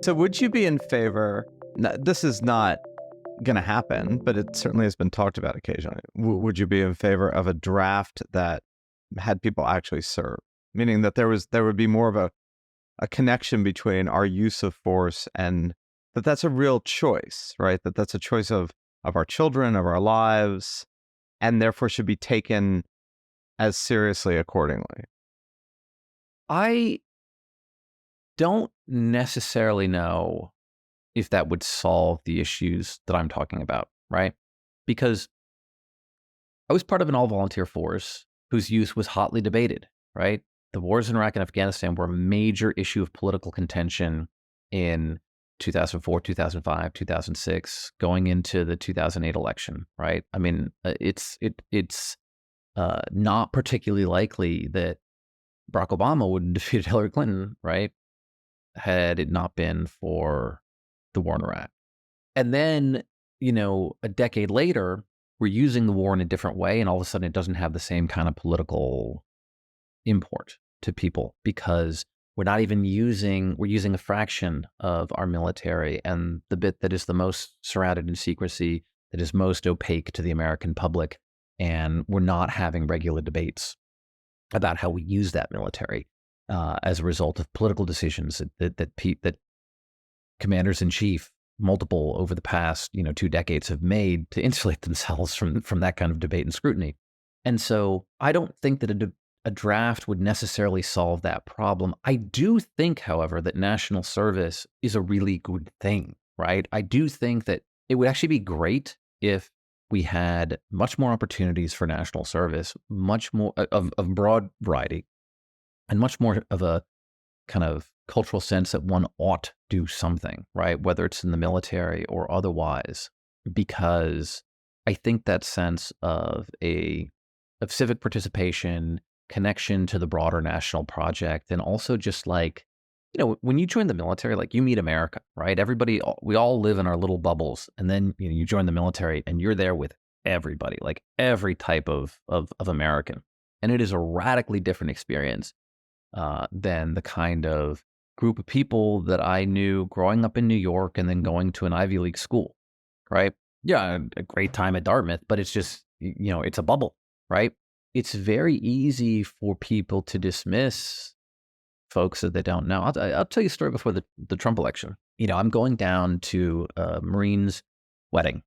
So would you be in favor? This is not going to happen, but it certainly has been talked about occasionally. Would you be in favor of a draft that had people actually serve, meaning that there would be more of a connection between our use of force and that's a real choice, right? That's a choice of our children, of our lives, and therefore should be taken as seriously accordingly. I don't necessarily know if that would solve the issues that I'm talking about, right? Because I was part of an all-volunteer force whose use was hotly debated, right? The wars in Iraq and Afghanistan were a major issue of political contention in 2004, 2005, 2006, going into the 2008 election, right? I mean, it's not particularly likely that Barack Obama would have defeated Hillary Clinton, right? Had it not been for the war in Iraq. And then, a decade later, we're using the war in a different way, and all of a sudden it doesn't have the same kind of political import to people because we're using a fraction of our military, and the bit that is the most surrounded in secrecy, that is most opaque to the American public, and we're not having regular debates about how we use that military as a result of political decisions that commanders in chief, multiple over the past 2 decades, have made to insulate themselves from that kind of debate and scrutiny. And so I don't think that a draft would necessarily solve that problem. I do think, however, that national service is a really good thing, right? I do think that it would actually be great if we had much more opportunities for national service, much more of broad variety, and much more of a kind of cultural sense that one ought to do something, right? Whether it's in the military or otherwise, because I think that sense of civic participation, connection to the broader national project, and also just like, when you join the military, like you meet America, right? We all live in our little bubbles, and then you join the military and you're there with everybody, like every type of American. And it is a radically different experience than the kind of group of people that I knew growing up in New York and then going to an Ivy League school, right? Yeah, a great time at Dartmouth, but it's just, it's a bubble, right? It's very easy for people to dismiss folks that they don't know. I'll tell you a story before the Trump election. I'm going down to a Marine's wedding,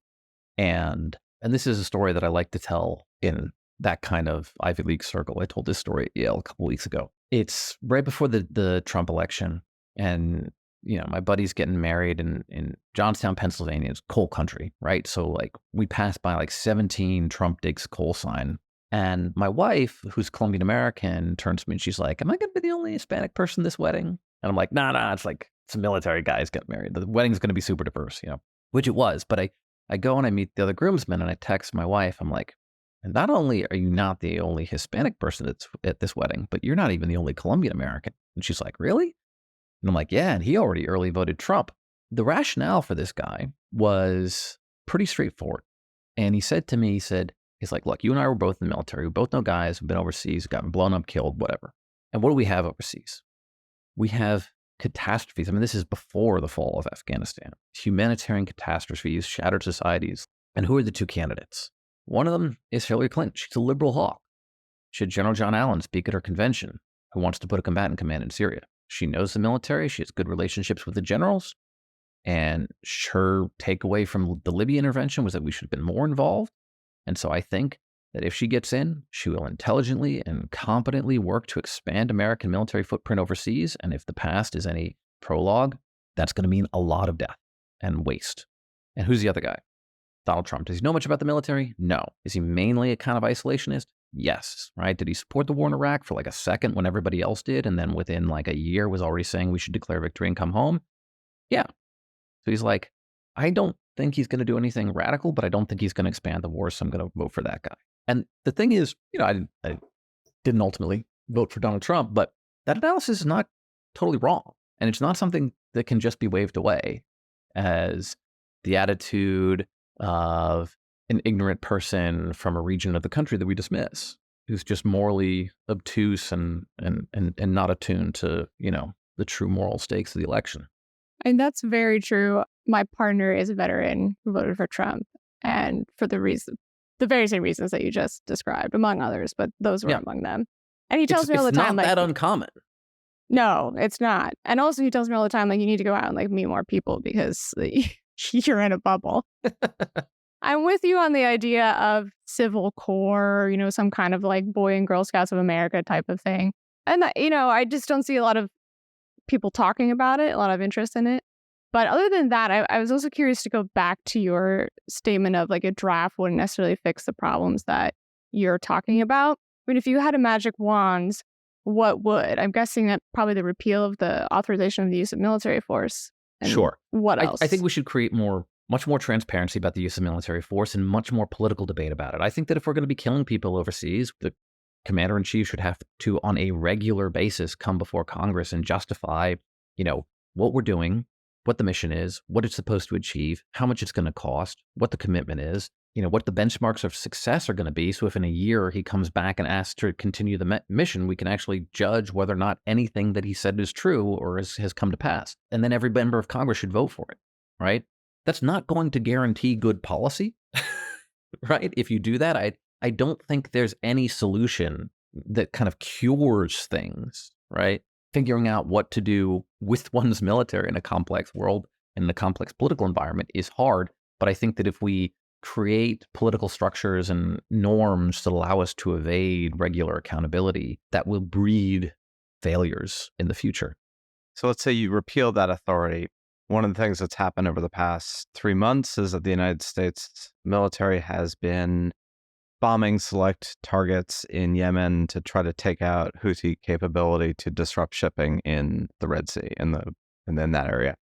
and this is a story that I like to tell in that kind of Ivy League circle. I told this story at Yale a couple weeks ago. It's right before the Trump election, and my buddy's getting married in Johnstown, Pennsylvania. It's coal country, right? So like we passed by like 17 Trump digs coal sign, and my wife, who's Colombian American, turns to me and she's like, "Am I going to be the only Hispanic person at this wedding?" And I'm like, "Nah, it's like some military guys getting married. The wedding's going to be super diverse, which it was." But I go and I meet the other groomsmen, and I text my wife. I'm like, "And not only are you not the only Hispanic person that's at this wedding, but you're not even the only Colombian American." And she's like, "Really?" And I'm like, "Yeah, and he already early voted Trump." The rationale for this guy was pretty straightforward. And he said to me, he's like, "Look, you and I were both in the military. We both know guys who've been overseas, gotten blown up, killed, whatever. And what do we have overseas? We have catastrophes." I mean, this is before the fall of Afghanistan. Humanitarian catastrophes, shattered societies. And who are the two candidates? One of them is Hillary Clinton. She's a liberal hawk. She had General John Allen speak at her convention, who wants to put a combatant in command in Syria. She knows the military. She has good relationships with the generals. And her takeaway from the Libya intervention was that we should have been more involved. And so I think that if she gets in, she will intelligently and competently work to expand American military footprint overseas. And if the past is any prologue, that's going to mean a lot of death and waste. And who's the other guy? Donald Trump. Does he know much about the military? No. Is he mainly a kind of isolationist? Yes. Right? Did he support the war in Iraq for like a second when everybody else did, and then within like a year was already saying we should declare victory and come home? Yeah. So he's like, I don't think he's going to do anything radical, but I don't think he's going to expand the war, so I'm going to vote for that guy. And the thing is, I didn't ultimately vote for Donald Trump, but that analysis is not totally wrong. And it's not something that can just be waved away as the attitude of an ignorant person from a region of the country that we dismiss, who's just morally obtuse and not attuned to, the true moral stakes of the election. And that's very true. My partner is a veteran who voted for Trump, and for the very same reasons that you just described, among others, but those were Yeah. among them. And he It's tells me all the time, not like, that uncommon. no, it's not. And also, he tells me all the time, like, you need to go out and like meet more people because you're in a bubble. I'm with you on the idea of civil corps, some kind of like Boy and Girl Scouts of America type of thing. And, I just don't see a lot of people talking about it, a lot of interest in it. But other than that, I was also curious to go back to your statement of like a draft wouldn't necessarily fix the problems that you're talking about. I mean, if you had a magic wand, what would? I'm guessing that probably the repeal of the authorization of the use of military force. And Sure. what else? I think we should create much more transparency about the use of military force and much more political debate about it. I think that if we're going to be killing people overseas, the commander in chief should have to, on a regular basis, come before Congress and justify, what we're doing, what the mission is, what it's supposed to achieve, how much it's going to cost, what the commitment is, what the benchmarks of success are going to be. So if in a year he comes back and asks to continue the mission, we can actually judge whether or not anything that he said is true or has come to pass. And then every member of Congress should vote for it, right? That's not going to guarantee good policy, right? If you do that, I don't think there's any solution that kind of cures things, right? Figuring out what to do with one's military in a complex world, in a complex political environment is hard. But I think that if we create political structures and norms that allow us to evade regular accountability, that will breed failures in the future. So let's say you repeal that authority. One of the things that's happened over the past 3 months is that the United States military has been bombing select targets in Yemen to try to take out Houthi capability to disrupt shipping in the Red Sea and in that area,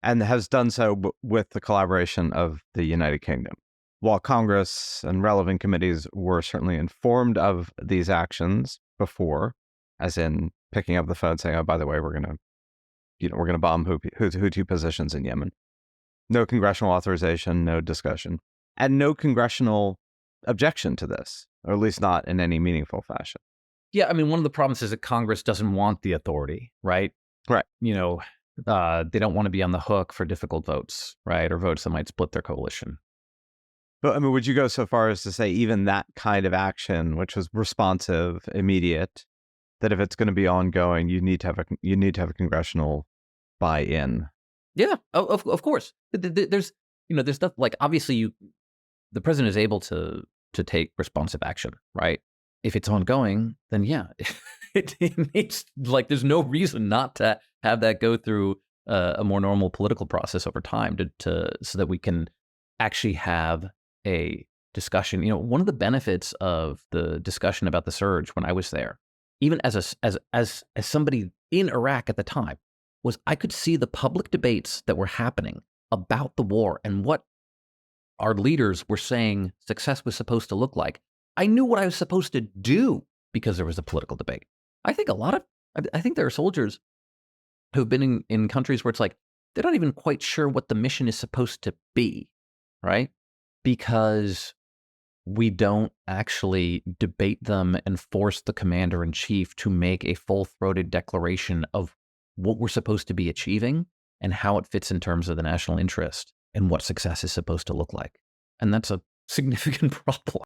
and has done so with the collaboration of the United Kingdom. While Congress and relevant committees were certainly informed of these actions before, as in picking up the phone saying, "Oh, by the way, we're going to bomb Houthi positions in Yemen." No congressional authorization, no discussion, and no congressional objection to this, or at least not in any meaningful fashion. Yeah, I mean, one of the problems is that Congress doesn't want the authority, right? Right. They don't want to be on the hook for difficult votes, right? Or votes that might split their coalition. But I mean, would you go so far as to say even that kind of action, which was responsive, immediate, that if it's going to be ongoing, you need to have a congressional buy-in? Yeah, of course. There's stuff like obviously the president is able to take responsive action, right? If it's ongoing, then yeah, it needs there's no reason not to have that go through a more normal political process over time so that we can actually have a discussion. One of the benefits of the discussion about the surge when I was there, even as somebody in Iraq at the time, was I could see the public debates that were happening about the war and what our leaders were saying success was supposed to look like. I knew what I was supposed to do because there was a political debate. I think there are soldiers who've been in countries where it's like they're not even quite sure what the mission is supposed to be, right? Because we don't actually debate them and force the commander in chief to make a full-throated declaration of what we're supposed to be achieving and how it fits in terms of the national interest and what success is supposed to look like. And that's a significant problem.